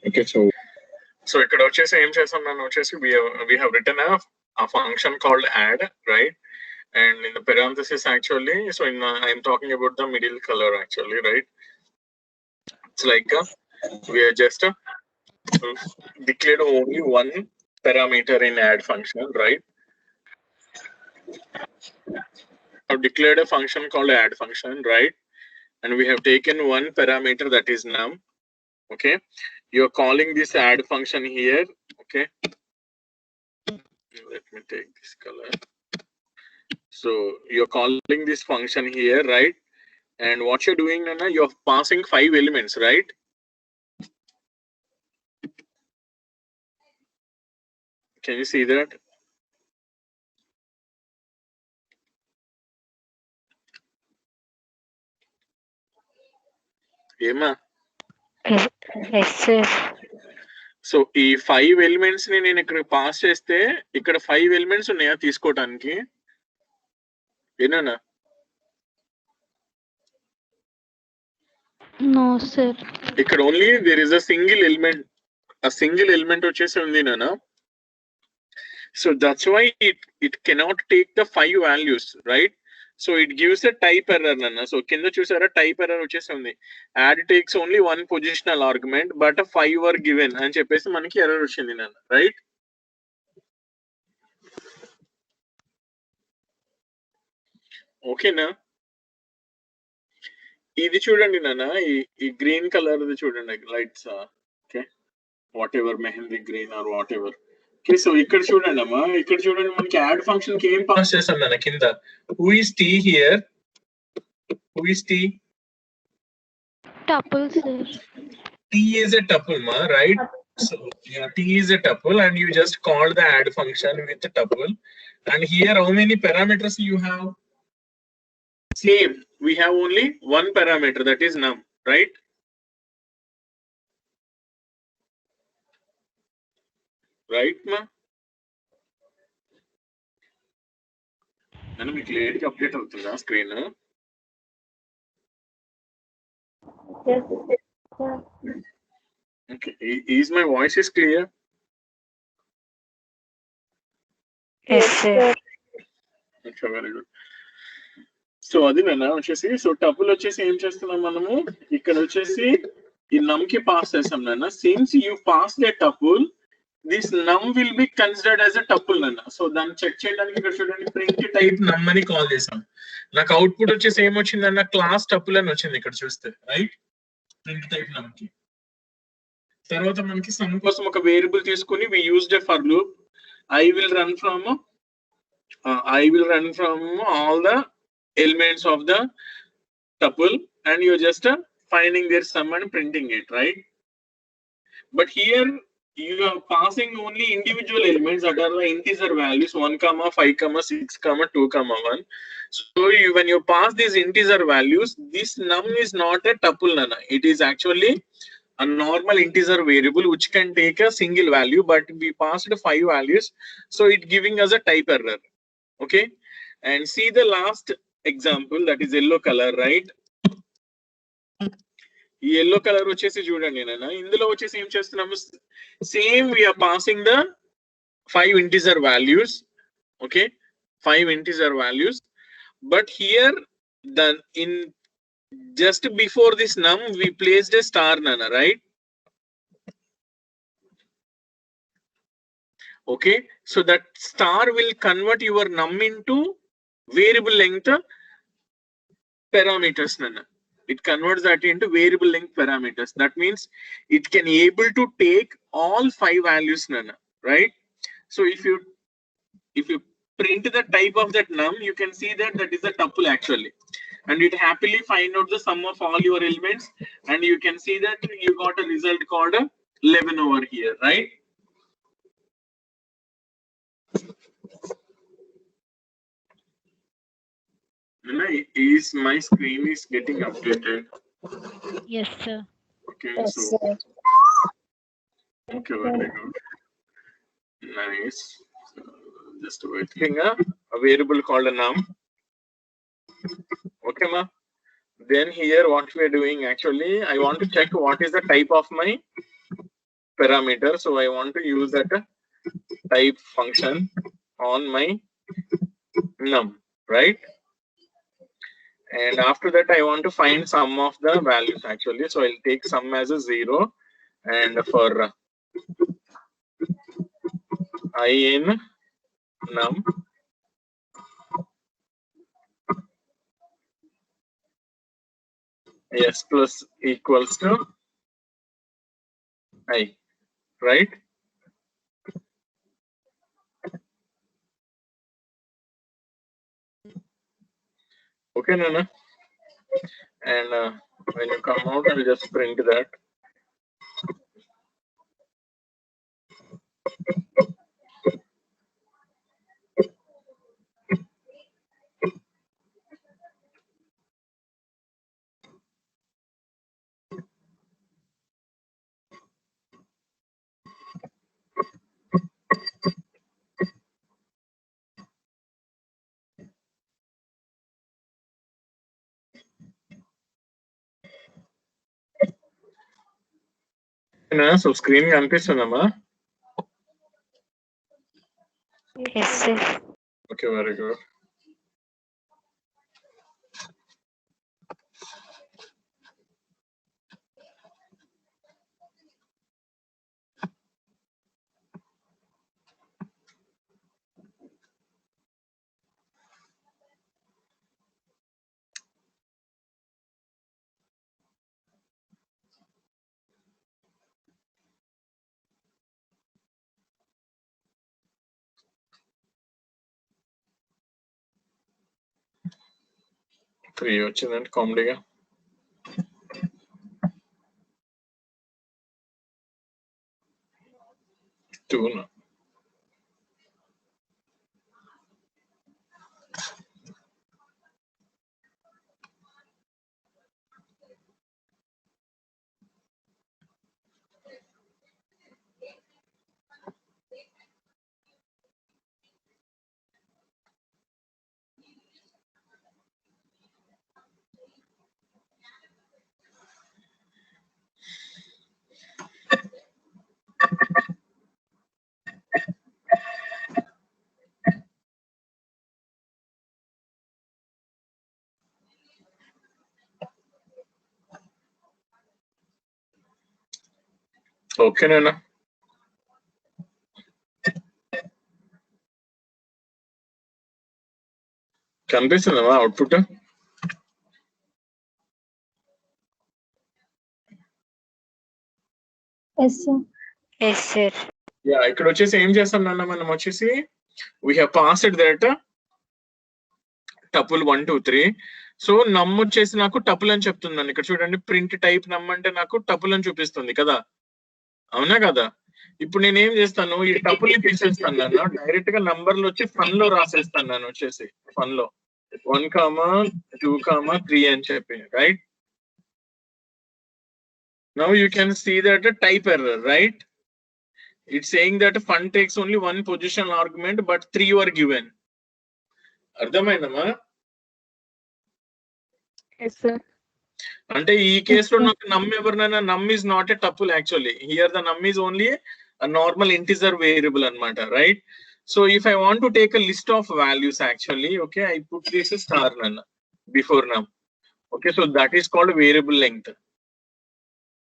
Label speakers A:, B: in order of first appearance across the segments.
A: Okay, so ఇక్కడ వచ్చేసి ఏం చేసాం నన్ను వచ్చేసి we have written a function called add, right? And in the parenthesis actually, so I'm talking about the middle color actually, right? It's like we are just declared only one parameter in add function, right? I've declared a function called add function, right? And we have taken one parameter that is num. Okay, you're calling this add function here. Okay, let me take this color. So you're calling this function here, right? And what you're doing, Nana, you're passing 5 elements, right? Can you see that? Ema?
B: Yes, sir.
A: So ఈ 5 elements ని నేను ఇక్కడ pass చేస్తే ఇక్కడ 5 elements ఉన్నాయా తీసుకోవడానికి? ఏనా?
B: No, sir.
A: ఇక్కడ only there is a single element వచ్చేసి ఉంది నానా. So that's why it cannot take the 5 values, right? So it gives a type error నాన్న. సో కింద చూసారా టైప్ ఎర్రర్ వచ్చేసి ఉంది. Add takes only 1 positional argument but 5 were given అని చెప్పేసి మనకి ఎర్రర్ వచ్చింది నాన్న, రైట్? ఓకేనా? ఇది చూడండి నాన్న, ఈ గ్రీన్ కలర్ చూడండి lights. Okay, what ever mehndi green are what ever. Okay, so ఇక్కడ చూడండి అమ్మా, ఇక్కడ చూడండి మనకి యాడ్ ఫంక్షన్ కి ఏం పాస్ చేస్తాం నాన్న కింద. Who is T here? Who is T?
B: Tuple, sir.
A: T is a tuple, ma, right? So yeah, T is a tuple and you just call the add function with the tuple. And here how many parameters you have? Same, we have only one parameter, that is num, right? Right, ma? Nanu meeku late ki update avutunda screen?
B: Yes, sir.
A: Okay, is my voice is clear?
B: Yes, sir.
A: Okay, very good. So అది నాన్న వచ్చేసి, so tuple వచ్చేసి ఏం చేస్తున్నాం మనము ఇక్కడ వచ్చేసి ఈ నమ్ కి పాస్ చేస్తాం నాన్న. Since you pass the tuple, this num will be considered as a tuple నాన్న. సో దాన్ని చెక్ చేయడానికి ఇక్కడ చూడండి ప్రింట్ టైప్ నమ్ అని కాల్ చేసాం. నాకు అవుట్పుట్ వచ్చేసి ఏమొచ్చిందన్న క్లాస్ టపుల్ అని వచ్చింది ఇక్కడ చూస్తే, రైట్? ప్రింట్ టైప్ నమ్ కి తర్వాత మనకి సమ్ కోసం ఒక వేరియబుల్ తీసుకుని we used a for loop. I will run from all the elements of the tuple and you're just finding their sum and printing it, right? But here you are passing only individual elements that are the integer values 1, 5, 6, 2, 1. So when you pass these integer values, this num is not a tuple nana. It is actually a normal integer variable which can take a single value, but we passed 5 values, so it giving us a type error. Okay, and see the last example, that is yellow color, right? ఈ yellow color వచ్చేసి చూడండి నాన్న, ఇందులో వచ్చేసి ఏం చేస్తున్నాము, same we are passing the 5 integer values. Okay, 5 integer values, but here then in just before this num we placed a star nana, right? Okay, so that star will convert your num into variable length parameters nana. It converts that into variable length parameters. That means it can able to take all 5 values nana, right? So if you print the type of that num, you can see that that is a tuple actually, and it happily find out the sum of all your elements, and you can see that you got a result called 11 over here, right? Is my screen is getting updated?
B: Yes, sir.
A: Okay,
C: Yes,
A: so
C: sir.
A: okay, very good, nice. So, just waiting a variable called a num. Okay, ma. Then here what we are doing actually, I want to check what is the type of my parameter. So I want to use that type function on my num, right? And after that, I want to find sum of the values actually. So I'll take sum as a 0, and for I in num, s plus equals to I, right? Okay, Nana. And when you come out, I'll just print that. So screen కనిపిస్తుందమ్మా?
B: Yes, sir.
A: Okay, very good. Three వచ్చిందంటే కామెడీగా. Two. Okay, Nana. కనిపిస్తుందమ్మా output?
B: Yes, sir.
C: Yes, sir.
A: Yeah, ఇక్కడ వచ్చేసి ఏం చేస్తాం నాన్న మనం వచ్చేసి we have passed that tuple 1 2 3. So నమ్ వచ్చేసి నాకు టపుల్ అని చెప్తున్నాను. ఇక్కడ చూడండి, ప్రింట్ టైప్ నమ్ అంటే నాకు టపుల్ అని చూపిస్తుంది కదా, అవునా కదా? ఇప్పుడు నేను ఏం చేస్తాను, ఈ టపుల్ ని తీసేస్తాను నన్ను, డైరెక్ట్ గా నంబర్లు వచ్చి ఫన్ లో రాసేస్తాను నేను వచ్చేసి ఫన్ లో 1, 2, 3 అని చెప్పి, right? Now you can see that a type error, right? It's saying that fun takes only one positional argument, but 3 were given. అర్థమైందమ్మా?
B: Yes, sir.
A: అంటే ఈ కేసులో నాకు నమ్ ఎవరినైనా, నమ్ is not a tuple actually. Here the num is only a normal integer variable అన్నమాట, right? So if I want to take a list of values actually, okay, I put this star none before num. Okay, so that is called variable length.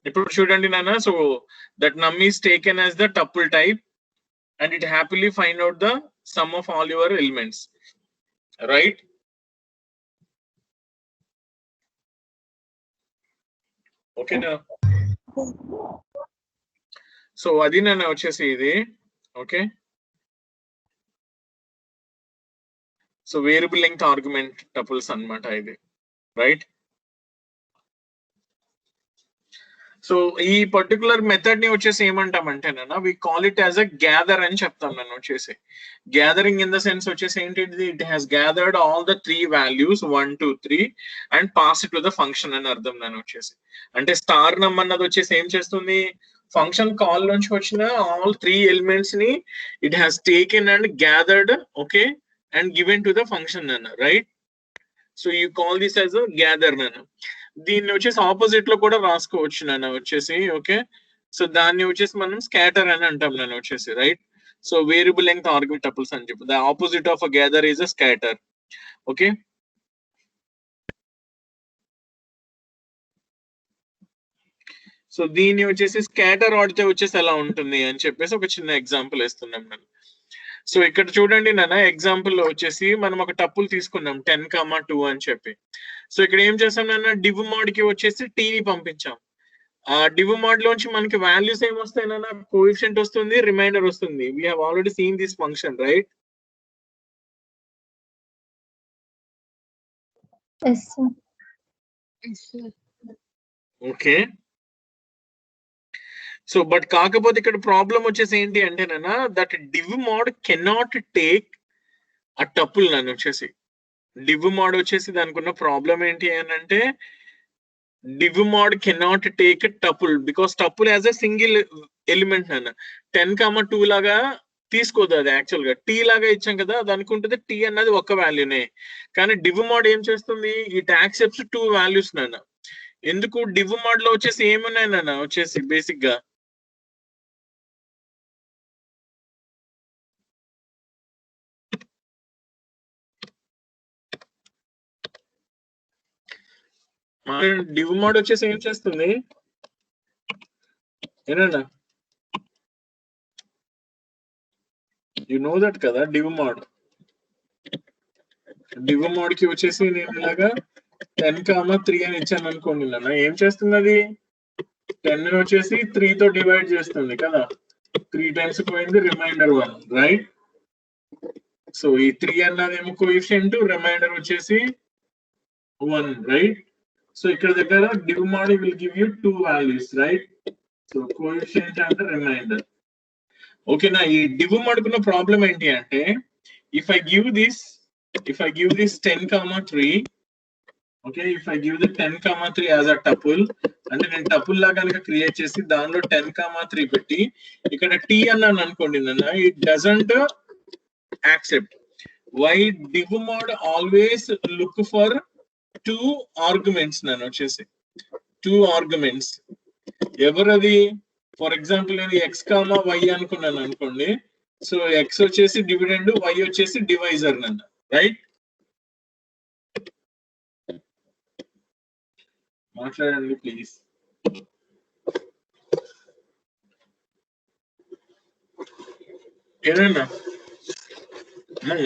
A: ఇప్పుడు చూడండి నాన్న, so that num is taken as the tuple type and it happily find out the sum of all your elements, right? Okay na? So adi nana vachesi idi, okay? So variable length argument tuples annamata idi, right? So ఈ particular method ని వచ్చేసి ఏమంటామంటే నాన్న, we call it as a gather అని చెప్తాం నన్ను వచ్చేసి. Gathering in the sense వచ్చేసి ఏంటిది, it has gathered all the 3 values 1 2 3 and pass it to the function అని అర్థం నన్ను వచ్చేసి. అంటే స్టార్ నమ్ అన్నది వచ్చేసి ఏం చేస్తుంది, ఫంక్షన్ కాల్ నుంచి వచ్చిన ఆల్ 3 ఎలిమెంట్స్ ని it has taken and gathered, okay, and given to the function నన్ను, right? So you call this as a gather నన్ను. దీన్ని వచ్చేసి ఆపోజిట్ లో కూడా రాసుకోవచ్చు నన్ను వచ్చేసి, ఓకే? సో దాన్ని వచ్చేసి మనం స్కాటర్ అని అంటాం నేను వచ్చేసి, right? So variable length argument tuples అని చెప్పి the opposite of a gather is a scatter. Okay, so దీన్ని వచ్చేసి స్కాటర్ వాడితే వచ్చేసి ఎలా ఉంటుంది అని చెప్పేసి ఒక చిన్న ఎగ్జాంపుల్ ఇస్తున్నాం నేను. సో ఇక్కడ చూడండి నాన్న, ఎగ్జాంపుల్ లో వచ్చేసి మనం ఒక టపుల్ తీసుకున్నాం 10,2 అని చెప్పి. సో ఇక్కడ ఏం చేసాం నాన్న, డివ్ మోడ్ కి వచ్చేసి టీని పంపించాం. ఆ డివ్ మోడ్ లోంచి మనకి వాల్యూస్ ఏం వస్తాయి నాన్న, కోఎఫిషియంట్ వస్తుంది, రిమైండర్ వస్తుంది. We have already seen this function, right?
B: Yes, sir. Yes, sir.
A: Okay, so but కాకపోతే ఇక్కడ ప్రాబ్లం వచ్చేసి ఏంటి అంటే నాన్న, that div mode cannot take ఆ టపుల్ నన్ను వచ్చేసి. డివ్ మోడ్ వచ్చేసి దానికి ఉన్న ప్రాబ్లం ఏంటి అని అంటే, div mod cannot take a tuple because tuple as a single element నాన్న. 10,2 లాగా తీసుకోదు అది, యాక్చువల్ గా టీ లాగా ఇచ్చాం కదా, అది అనుకుంటుంది టీ అన్నది ఒక వాల్యూనే. కానీ డివ్ మోడ్ ఏం చేస్తుంది, ఇట్ యాక్సెప్ట్స్ 2 వాల్యూస్ నాన్న. ఎందుకు, డివ్ మోడ్ లో వచ్చేసి ఏమున్నాయి నాన్న వచ్చేసి బేసిక్ గా డివ్ మోడ్ వచ్చేసి ఏం చేస్తుంది ఏనన్నా, యు నో దట్ కదా. డివ్ మోడ్ కి వచ్చేసి నేను ఇలాగా 10,3 అని ఇచ్చాను అనుకోండి నాన్న, ఏం చేస్తుంది అది, 10 వచ్చేసి 3 తో డివైడ్ చేస్తుంది కదా, 3 టైమ్స్ పోయింది, రిమైండర్ 1, రైట్? సో ఈ 3 అన్నదేమో కోఎఫిషియంట్, రిమైండర్ వచ్చేసి 1, రైట్? సో ఇక్కడ దగ్గర div mode will give you 2 values, right? So coefficient and remainder. ఓకేనా, ఈ డివ్ మోడ్ కున్న ప్రాబ్లం ఏంటి అంటే, if I give this 10,3, okay, if I give the 10,3 as a tuple, అంటే నేను టపుల్ లా కనుక క్రియేట్ చేసి దానిలో 10,3 పెట్టి ఇక్కడ టీ అన్నాను అనుకోండి నన్ను, it doesn't accept. Why? Div mod always look for 2 arguments నన్ను వచ్చేసి, 2 ఆర్గ్యుమెంట్స్. ఎవరది, ఫర్ ఎగ్జాంపుల్ నేను ఎక్స్ కామా వై అనుకున్నాను అనుకోండి, సో ఎక్స్ వచ్చేసి డివిడెండ్, వై వచ్చేసి డివైజర్ నన్ను, రైట్? మాట్లాడండి ప్లీజ్. ఏదన్నా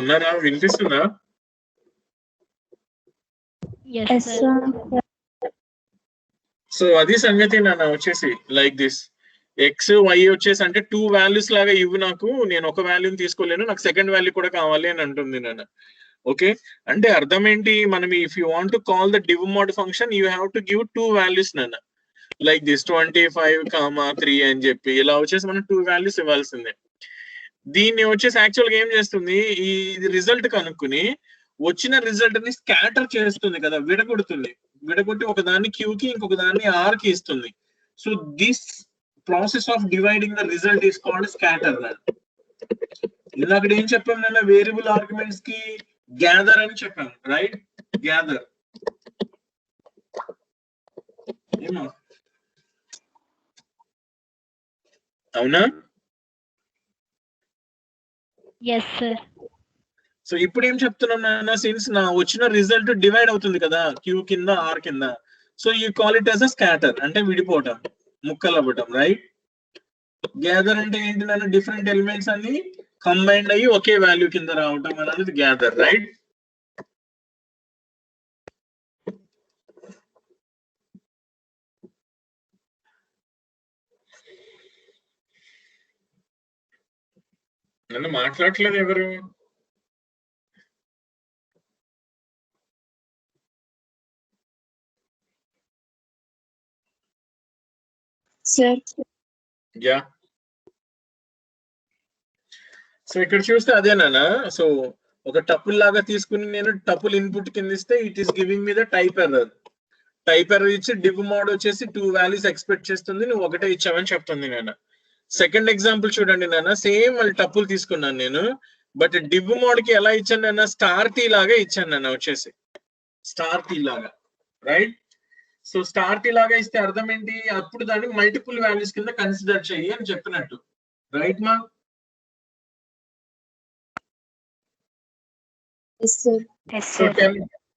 A: ఉన్నారా, వినిపిస్తుందా?
B: Yes, sir.
A: సో అది సంగతి నాన్న వచ్చేసి, లైక్ దిస్ ఎక్స్ వై వచ్చేసి అంటే 2 వాల్యూస్ లాగా ఇవ్వు నాకు, నేను ఒక వాల్యూని తీసుకోలేను, నాకు సెకండ్ వాల్యూ కూడా కావాలి అని అంటుంది నాన్న. ఓకే, అంటే అర్థం ఏంటి, మనం if you want to call the div mode function you have to give 2 values నాన్న, లైక్ దిస్ 25,3 అని చెప్పి ఇలా వచ్చేసి మనం 2 వాల్యూస్ ఇవ్వాల్సిందే. దీన్ని వచ్చేసి యాక్చువల్ గా ఏం చేస్తుంది, ఈ రిజల్ట్ కనుక్కుని వచ్చిన రిజల్ట్ ని స్కాటర్ చేస్తుంది కదా, విడగొట్టి ఒక దాన్ని క్యూ కి ఇంకొక దాన్ని ఆర్ కి ఇస్తుంది. So this process of dividing the result is called scatter. ఇందాక ఏం చెప్పాం నేను, వేరియబుల్ ఆర్గ్యుమెంట్స్ కి గ్యాదర్ అని చెప్పాను, రైట్? గ్యాదర్ ఏమో అవునా?
B: Yes, sir.
A: సో ఇప్పుడు ఏం చెప్తున్నాం నాన్న, సిన్స్ నా వచ్చిన రిజల్ట్ డివైడ్ అవుతుంది కదా క్యూ కింద ఆర్ కింద, so you call it as a scatter, అంటే విడిపోవటం, ముక్కలు అవ్వటం, రైట్? గ్యాదర్ అంటే ఏంటి నాన్న, డిఫరెంట్ ఎలిమెంట్స్ అన్ని కంబైన్డ్ అయ్యి ఒకే వాల్యూ కింద రావటం అనేది గ్యాదర్, రైట్? నన్ను మాట్లాడట్లేదు ఎవరు?
B: Sir.
A: యా, సో ఇక్కడ చూస్తే అదేనా, సో ఒక టపుల్ లాగా తీసుకుని నేను టపుల్ ఇన్పుట్ కింద ఇస్తే it is giving me the type error ఇచ్చి డివ్ మోడ్ వచ్చేసి 2 వాల్యూస్ ఎక్స్పెక్ట్ చేస్తుంది, నువ్వు ఒకటే ఇచ్చావని చెప్తుంది నాన్న. సెకండ్ ఎగ్జాంపుల్ చూడండి నాన్న, సేమ్ మళ్ళీ టపుల్ తీసుకున్నాను నేను, బట్ డివ్ మోడ్ కి ఎలా ఇచ్చాను నాన్న, స్టార్ టీ లాగా ఇచ్చాను నాన్న వచ్చేసి, స్టార్ టీ లాగా, రైట్? సో స్టార్ టీ లాగా ఇస్తే అర్థం ఏంటి? అప్పుడు దాన్ని మల్టిపుల్ వాల్యూస్ కింద కన్సిడర్ చెయ్యి అని చెప్పినట్టు, రైట్ మా?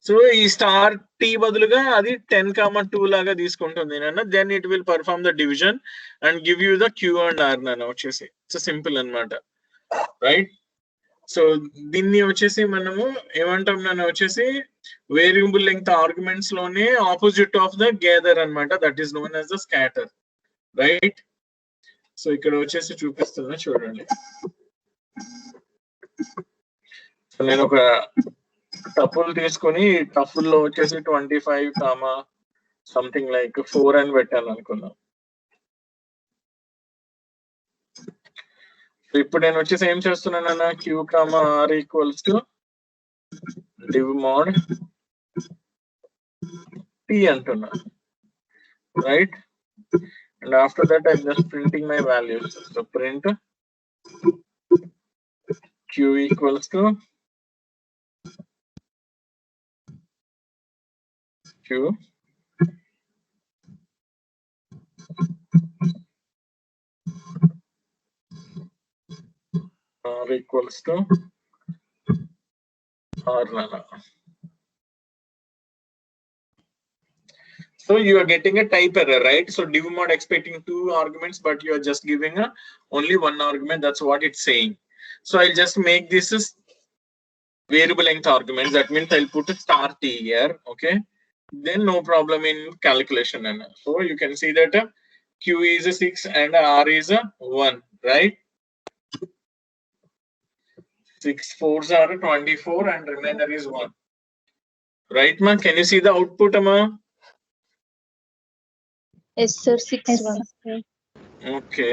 A: సో ఈ స్టార్ టీ బదులుగా అది 10,2 లాగా తీసుకుంటుంది నాన్న. Then it will perform the division and give you the Q and R నాన్న వచ్చేసి. ఇట్స్ సింపుల్ అన్నమాట, రైట్? సో దీన్ని వచ్చేసి మనము ఏమంటాం నాన్న వచ్చేసి వేరియబుల్ లెంగ్త్ ఆర్గ్యుమెంట్స్ లోనే ఆపోజిట్ ఆఫ్ ద గ్యాదర్ అన్నమాట. That is known as the scatter, right? So ఇక్కడ వచ్చేసి చూపిస్తున్నా చూడండి. సో నేను ఒక టపుల్ తీసుకొని టపుల్ లో వచ్చేసి 25, సంథింగ్ లైక్ 4 అని పెట్టాను అనుకున్నాం. సో ఇప్పుడు నేను వచ్చేసి ఏం చేస్తున్నానన్నా, q comma r equals to div mod t అంటున్నా, right? And after that I just printing my values. So print q equals to q r equals to r nana. So you are getting a type error, right? So div mod expecting 2 arguments, but you are just giving only 1 argument. That's what it's saying. So I'll just make this as variable length argument. That means I'll put a star t here, okay? Then no problem in calculation. So you can see that q is a 6 and r is a 1, right? 6 4s are 24 and remainder is 1, right ma? Can you see the output ma?
B: Yes sir, 6
A: okay.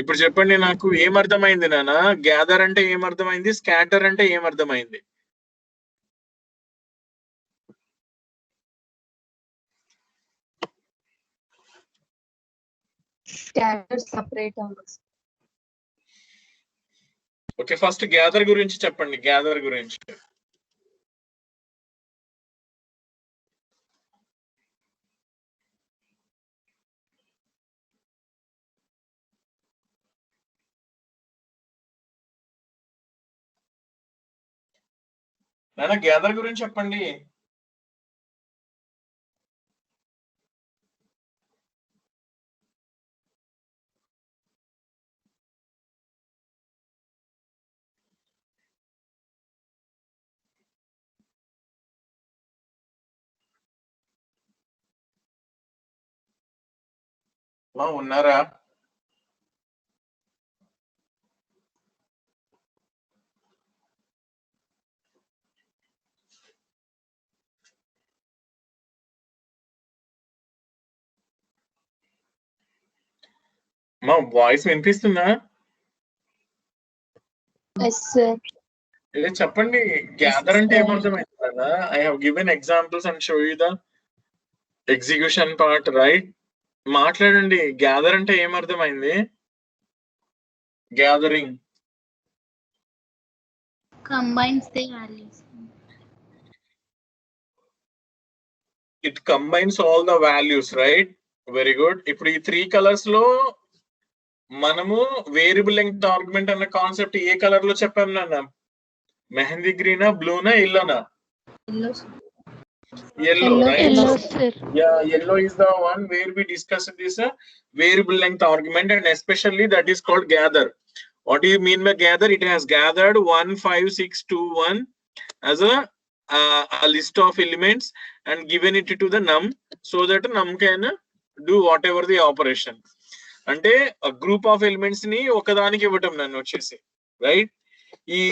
A: ఇప్పుడు చెప్పండి నాకు ఏమర్థమైంది నాన్న? Gather అంటే ఏమర్థమైంది, scatter అంటే ఏమర్థమైంది?
B: Scatter separate numbers.
A: Okay, first gather గురించి చెప్పండి. గ్యాదర్ గురించి నాన్న, గ్యాదర్ గురించి చెప్పండి. మా ఉన్నారా? మా వాయిస్ వినిపిస్తుందా?
B: Yes sir.
A: చెప్పండి, గ్యాదర్ అంటే ఏమర్థమైంది నాన్న? I have given examples and show you the execution part, right? మాట్లాడండి. గ్యాదర్ అంటే ఏమర్థమైంది? Gathering
B: Combines the values.
A: It combines all the values, right? Very good. ఇప్పుడు ఈ 3 కలర్స్ లో మనము వేరియబుల్ లెంగ్త్ ఆర్గ్యుమెంట్ అన్న కాన్సెప్ట్ ఏ కలర్ లో చెప్పాం నాన్న? Mehndi గ్రీనా, బ్లూనా, ఎల్లోనా? Yellow, right?
B: Yellow sir.
A: Yeah, yellow is the one where we discussed this variable length argument, and especially that is called gather. What do you mean by gather? It has gathered 1 5 6 2 1 as a list of elements and given it to the num, so that num can do whatever the operation. అంటే a group of elements ని ఒకదానికి ఇవ్వటం నన్ను వచ్చేసి, right? ఈ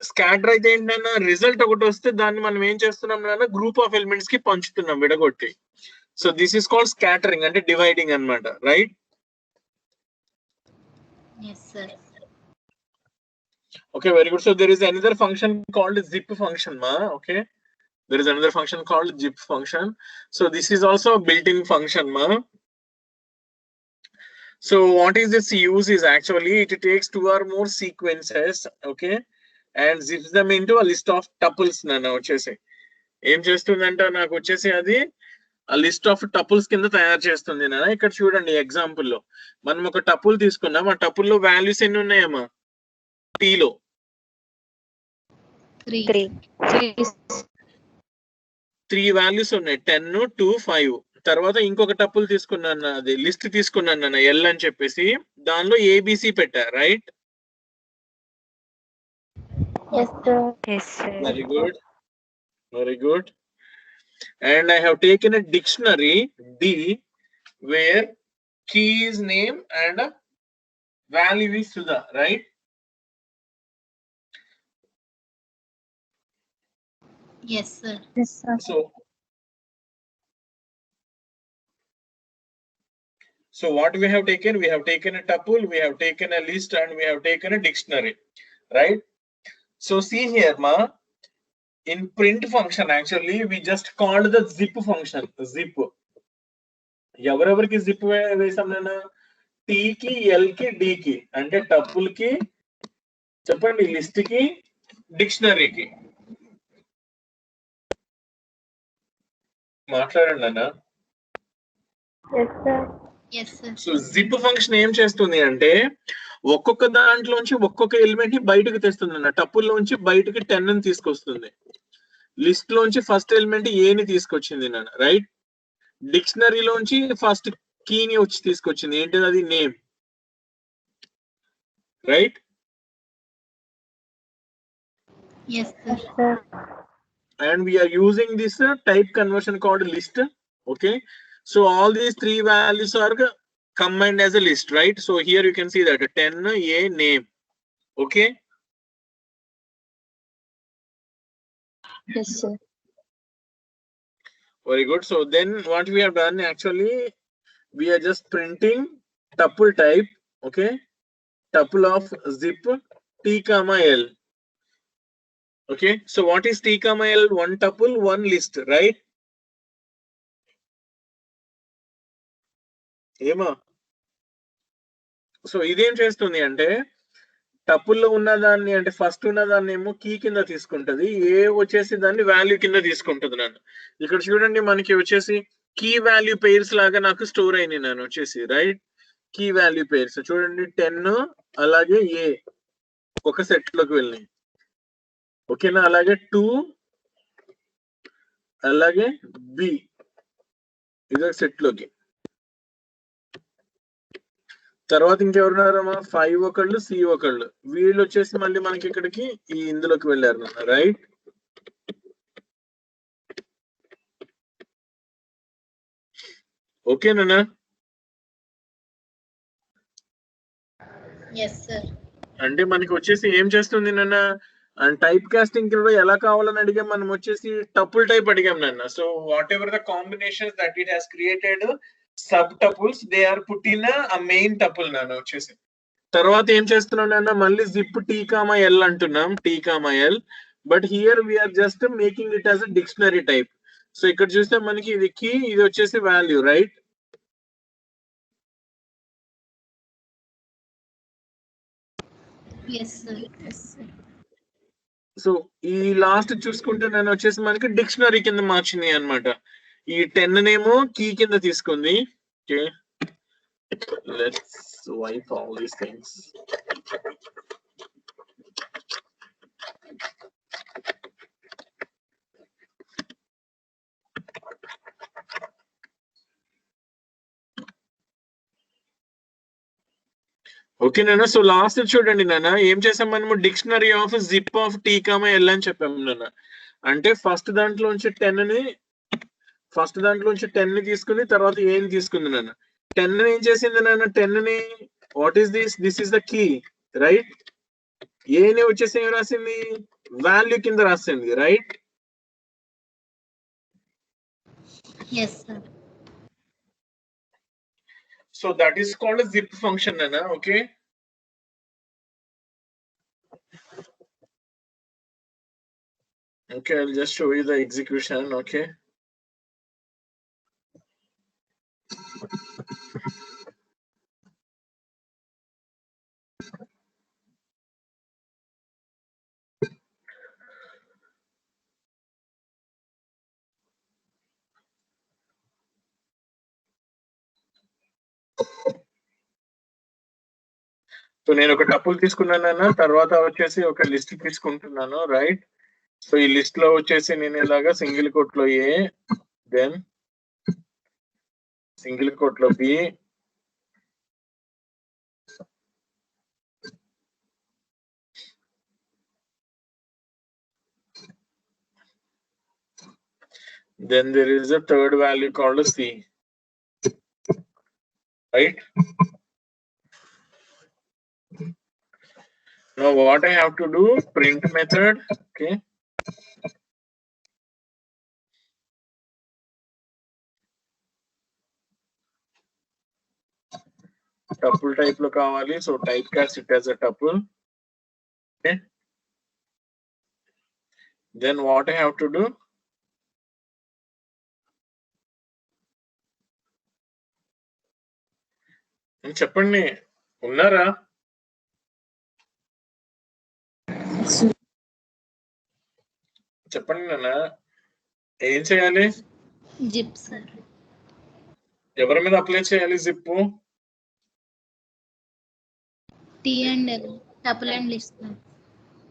A: scatter అయితే ఏంటన్నా, result ఒకటి వస్తే దాన్ని మనం ఏం చేస్తున్నాం నాన్న, గ్రూప్ ఆఫ్ ఎలిమెంట్స్ కి పంచుతున్నాం విడగొట్టి. So this is called scattering, అంటే డివైడింగ్ అన్నమాట, right?
B: Yes sir.
A: Okay, very good. So there is another function called zip function ma. Okay, there is another function called zip function. So this is also a built-in function ma. So what is this use is actually it takes 2 or more sequences, okay, and zips them into a list of tuples nana వచ్చేసి. ఏం చేస్తుందంట నాకు వచ్చేసి అది a list of tuples కింద తయారు చేస్తుంది నాన్న. ఇక్కడ చూడండి ఎగ్జాంపుల్ లో మనం ఒక టపుల్ తీసుకున్నాం. ఆ టపుల్ లో వాల్యూస్ ఎన్ని ఉన్నాయమ్మా టీ లో?
B: 3.
A: 3 వాల్యూస్ ఉన్నాయి, 10, 2, 5. తర్వాత ఇంకొక టపుల్ తీసుకున్నాను, అది లిస్ట్ తీసుకున్నాను నాన్న ఎల్ అని చెప్పేసి, దానిలో ఏబిసి పెట్టా, right?
B: Yes, sir.
C: Yes, sir.
A: Very good. Very good. And I have taken a dictionary D where key is name and value is Sudha, right?
B: Yes, sir.
C: Yes, sir.
A: So what we have taken? We have taken a tuple, we have taken a list, and we have taken a dictionary, right? So see here, ma. In print function, actually, we just called the zip function. Zip. ఎవరెవరికి zip వేసాం నేను? Tea కి, L కి, D కి. అంటే tuple కి చెప్పండి, list కి, డిక్షనరీకి. మాట్లాడండి అన్న.
B: Yes, sir. Yes, sir.
A: So zip function ఏం చేస్తుంది అంటే ఒక్కొక్క దాంట్లోంచి ఒక్కొక్క ఎలిమెంట్ ని బయటకు తెస్తుంది అన్న. టపుల్లోంచి బయటకి 10 ని తీసుకొస్తుంది. లిస్ట్ లోంచి ఫస్ట్ ఎలిమెంట్ ఏని తీసుకొచ్చింది నాన్న, రైట్? డిక్షనరీలోంచి ఫస్ట్ కీని వచ్చి తీసుకొచ్చింది, ఏంటిది అది? Name, right?
B: Yes, sir.
A: And we are using this type conversion called list. Okay, so all these 3 values are combined as a list, right? So here you can see that 10 a name. Okay,
B: Yes, sir.
A: very good. So then what we have done, actually we are just printing tuple type. Okay, tuple of zip t comma l. Okay, so what is t comma l? One tuple, one list, right? ఏమా? So ఇదేం చేస్తుంది అంటే టపుల్లో ఉన్నదాన్ని, అంటే first ఉన్నదాన్ని ఏమో key కింద తీసుకుంటది, ఏ వచ్చేసి దాన్ని వాల్యూ కింద తీసుకుంటుంది నన్ను. ఇక్కడ చూడండి మనకి వచ్చేసి కీ వాల్యూ పేర్స్ లాగా నాకు స్టోర్ అయినాయి నన్ను వచ్చేసి, రైట్? కీ వాల్యూ పేర్స్ చూడండి, 10 అలాగే ఏ ఒక సెట్ లోకి వెళ్ళినాయి. ఓకేనా? అలాగే 2 అలాగే బి ఇదొక సెట్ లోకి. తర్వాత ఇంకెవరున్నారమ్మా? 5 ఒకళ్ళు, సి ఒకళ్ళు. వీళ్ళు వచ్చేసి మళ్ళీ మనకి ఇక్కడికి ఈ ఇందులోకి వెళ్ళారు నాన్న, రైట్? ఓకేనా?
B: Yes, sir.
A: అంటే మనకి వచ్చేసి ఏం చేస్తుంది నాన్న, అండ్ టైప్ కాస్టింగ్ కూడా ఎలా కావాలని అడిగాం మనం, వచ్చేసి టపుల్ టైప్ అడిగాం నాన్న. So whatever the combinations that it has created sub tuples, they are put in a main tuple నాన్న వచ్చేసి. తర్వాత ఏం చేస్తున్నాం నాన్న, మళ్ళీ జిప్ టీ కామా ఎల్ అంటున్నాం, T comma L. But here we are just making it as a dictionary type. So ఇక్కడ చూస్తే మనకి ఇది కీ, ఇది వచ్చేసి value, right?
B: Yes, sir. Yes, sir.
A: So ఈ లాస్ట్ చూసుకుంటే నేను వచ్చేసి మనకి డిక్షనరీ కింద మార్చింది అనమాట. ఈ 10 నేమో కీ కింద తీసుకుంది. Okay, let's wipe all these things. Okay నాన్న. సో లాస్ట్ చూడండి నాన్న, ఏం చేసాం మనము? Dictionary of zip of T comma L అని చెప్పాము నాన్న. అంటే ఫస్ట్ దాంట్లోంచి 10 ని తీసుకుని తర్వాత ఏం తీసుకుంది నాన్న? 10 ని ఏం చేసింది నాన్న? 10 ని what is this? This is the key, right? ఏని వచ్చేసి ఏం రాసింది? వాల్యూ కింద రాసింది, right?
B: Yes, sir.
A: So that is called a zip function, Nana. Okay. Okay, I'll just show you the execution. Okay. So నేను ఒక టపుల్ తీసుకున్నాను, తర్వాత వచ్చేసి ఒక లిస్ట్ తీసుకుంటున్నాను, రైట్? సో ఈ లిస్ట్ లో వచ్చేసి నేను ఇలాగా సింగిల్ కోట్ లో ఏ, దెన్ సింగిల్ కోట్ లో B, then there is a third value called C, right? Now what I have to do, print method, okay? Tuple type lo kavali, so typecast it as a tuple, okay? Then what I have to do, చెప్పండి, ఉన్నారా? చెప్పండి నాన్న, ఏం చేయాలి?
B: Zip sir.
A: ఎవరి మీద apply చేయాలి zip?
B: T and L, tuple and list.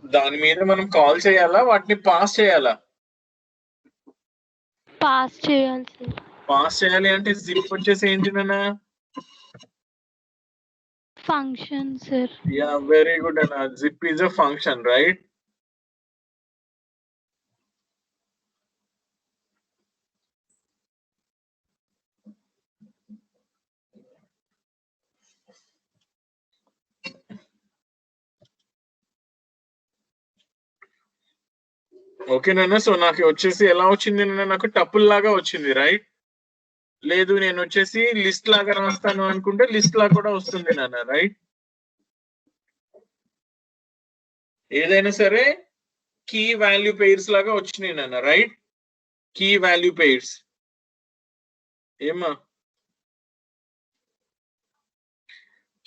A: దాని మీద మనం కాల్ చేయాలా, వాటిని పాస్ చేయాలా?
C: పాస్ చేయాలి సార్.
A: పాస్ చేయాలి అంటే జిప్ వచ్చేసి ఏంటి నాన్న?
C: Function sir.
A: Yeah, very good అన్న. Zip is a function, right? ఓకేనా? సో నాకు వచ్చేసి ఎలా వచ్చింది నాన్న? నాకు టపుల్ లాగా వచ్చింది, రైట్? లేదు నేను వచ్చేసి లిస్ట్ లాగా రాస్తాను అనుకుంటే లిస్ట్ లాగా కూడా వస్తుంది నాన్న, రైట్? ఏదైనా సరే కీ వాల్యూ పెయిర్స్ లాగా వచ్చినాయి నాన్న, రైట్? Key value pairs. ఏమా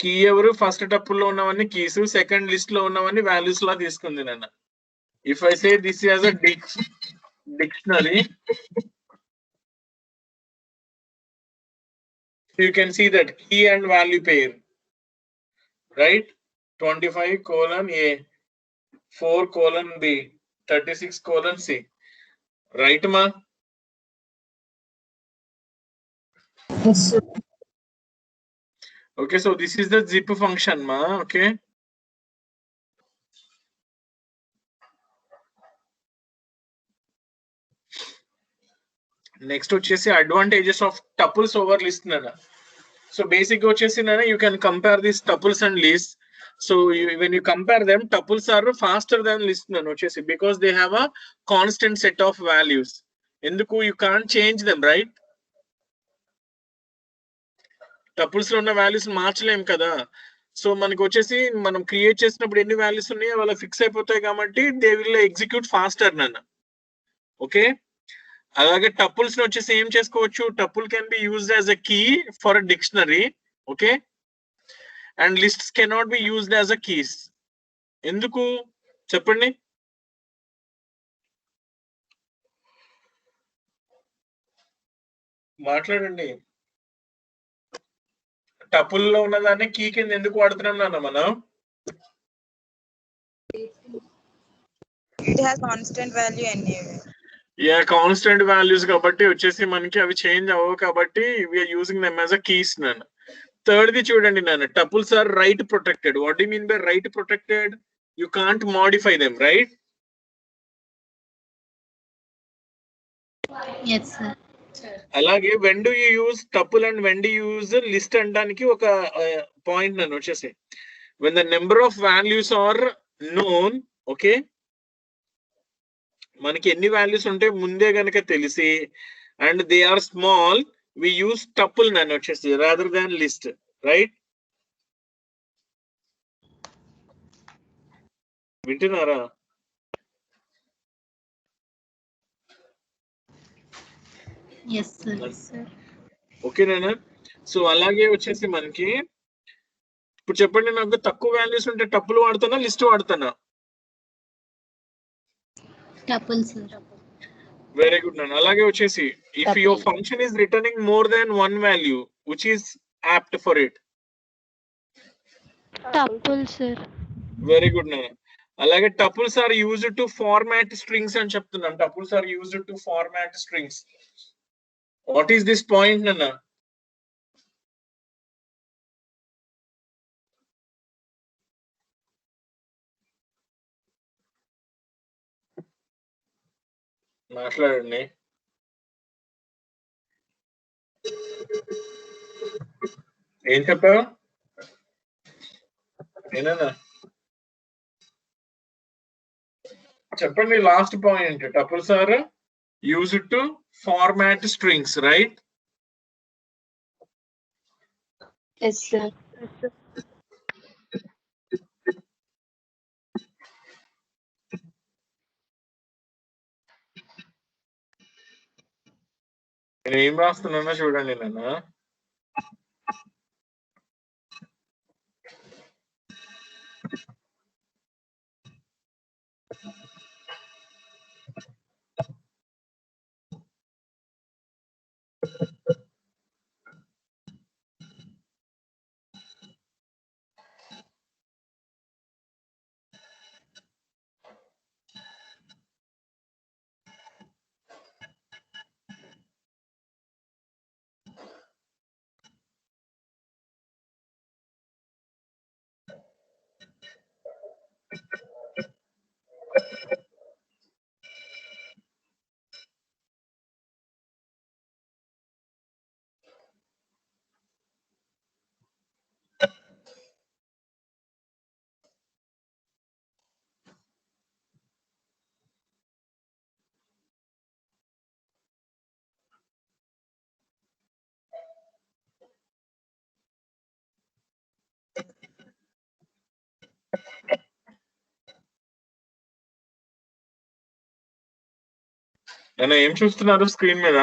A: కీ ఎవరు? ఫస్ట్ టపుల్ లో ఉన్నవన్నీ కీస్, సెకండ్ లిస్ట్ లో ఉన్నవన్నీ వాల్యూస్ లా తీసుకుంది నాన్న. If I say this as a dictionary, you can see that key and value pair, right? 25:A, 4:B, 36:C, right ma?
B: Yes, sir.
A: Okay, so this is the zip function ma, okay? Next వచ్చేసి advantages of tuples over list nana. So basic వచ్చేసి nana, you can compare these tuples and lists. So when you compare them, tuples are faster than list nana వచ్చేసి, because they have a constant set of values. ఎందుకు? You can't change them, right? Tuples లో ఉన్న values మార్చలేం కదా. So మనకు వచ్చేసి మనం create చేసినప్పుడు ఎన్ని వాల్యూస్ ఉన్నాయో వాళ్ళ ఫిక్స్ అయిపోతాయి కాబట్టి దే విల్ ఎగ్జిక్యూట్ ఫాస్టర్ నన్ను, ఓకే? అలాగే టపుల్స్ ని వచ్చేసి ఏం చేసుకోవచ్చు? Tuple can be used as a key for a dictionary, okay? And lists cannot be used as a keys. ఎందుకు చెప్పండి? మాట్లాడండి. టపుల్ లో ఉన్నదాన్ని కీ కింద ఎందుకు వాడుతున్నాం నాన్న మనం?
D: It has constant value anyway.
A: Yeah, constant values కాబట్టి వచ్చేసి మనకి అవి చేంజ్ అవ్వవు కాబట్టి we are using them as a keys నాన్న. థర్డ్ ది చూడండి నాన్న, tuples are write protected. What do you mean by write protected? You can't modify them, right?
B: Yes, sir.
A: అలాగే when do you use tuple and when do use list అనడానికి ఒక point నన్ను వచ్చేసి, when the number of values are known, okay? మనకి ఎన్ని values ఉంటే ముందే గనక తెలిసి and they are small, we use tuple నన్ను వచ్చేసి రాదర్ దాన్ లిస్ట్, రైట్? వింటున్నారా?
B: Yes, sir. Yes, sir.
A: ఓకేనా? సో అలాగే వచ్చేసి మనకి ఇప్పుడు చెప్పండి, నాకు తక్కువ వాల్యూస్ ఉంటే టపుల్ వాడుతానా లిస్ట్ వాడుతానా?
B: Tuple, sir.
A: వెరీ గుడ్ నాన్న. అలాగే వచ్చేసి if your function is returning more than one value which is apt for it?
C: Tuple, sir.
A: Very good, Nana. Alage tuples are used to format strings and cheptunnam. Tuples are used to format strings. What is this point, Nana? మాట్లాడండి. ఏం చెప్పావు? ఏనన్నా చెప్పండి. Last point. Tuples are used to format strings, right?
C: Yes, sir.
A: నేను ఏం రాస్తున్నానో చూడండి నాన్న. నాన్న ఏం చూస్తున్నారు స్క్రీన్ మీద?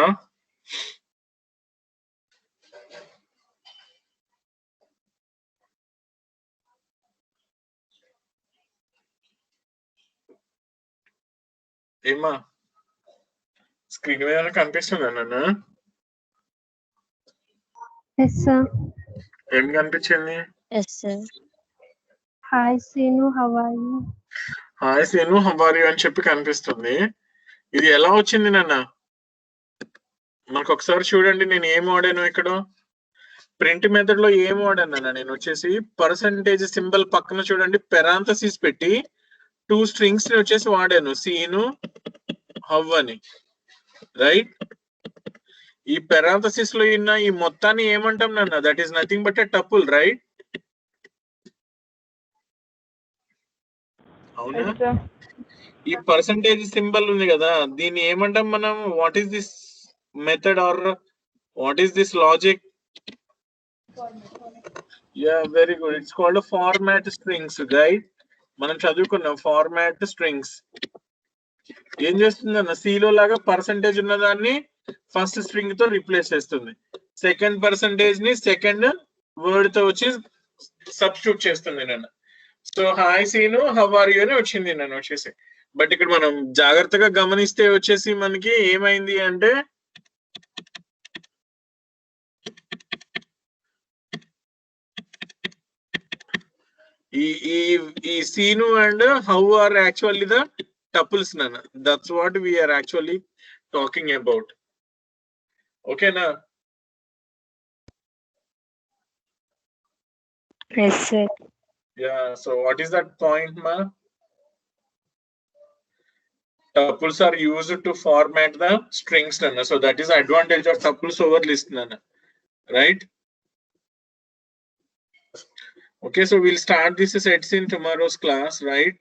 A: ఏమా స్క్రీన్ మీద కనిపిస్తుందా నాన్న?
E: Yes, sir.
A: ఏం కనిపించింది?
D: Yes, sir.
E: Hi, Seenu. How are you?
A: Hi సేను, హౌ ఆర్ యు అని చెప్పి కనిపిస్తుంది. ఇది ఎలా వచ్చింది నాన్న? మనకు ఒకసారి చూడండి. నేను ఏం వాడాను ఇక్కడ? ప్రింట్ మెథడ్ లో ఏం వాడాను నాన్న? నేను వచ్చేసి పర్సంటేజ్ సింబల్ పక్కన చూడండి పెరాంథసిస్ పెట్టి 2 స్ట్రింగ్స్ ని వచ్చేసి వాడాను, సీను హౌ అని, రైట్? ఈ పెరాంథసిస్ లో ఉన్న ఈ మొత్తాన్ని ఏమంటాం నాన్న? That is nothing but a tuple, right? అవునా? ఈ పర్సంటేజ్ సింబల్ ఉంది కదా, దీన్ని ఏమంటాం మనం? What is this method or what is this logic? Yeah, very good. It's called format strings, right? మనం చదువుకున్నాం ఫార్మాట్ స్ట్రింగ్స్. ఏం చేస్తుందన్న? సీలో లాగా పర్సంటేజ్ ఉన్న దాన్ని ఫస్ట్ స్ట్రింగ్ తో రీప్లేస్ చేస్తుంది, సెకండ్ పర్సంటేజ్ ని సెకండ్ వర్డ్ తో వచ్చి సబ్స్టిట్యూట్ చేస్తుంది నన్ను. So hi Seenu, how are you అని వచ్చింది నన్ను వచ్చేసి. బట్ ఇక్కడ మనం జాగ్రత్తగా గమనిస్తే వచ్చేసి మనకి ఏమైంది అంటే ఈ ఈ ఈ scene and how are actually the tuples నన్ను. That's what we are actually talking about. ఓకేనా?
E: Yes, sir.
A: Yeah, so what is that point, ma? Tuples are used to format the strings, nana. So that is advantage of tuples over list, nana. Right? Okay, so we'll start this sets in tomorrow's class, right?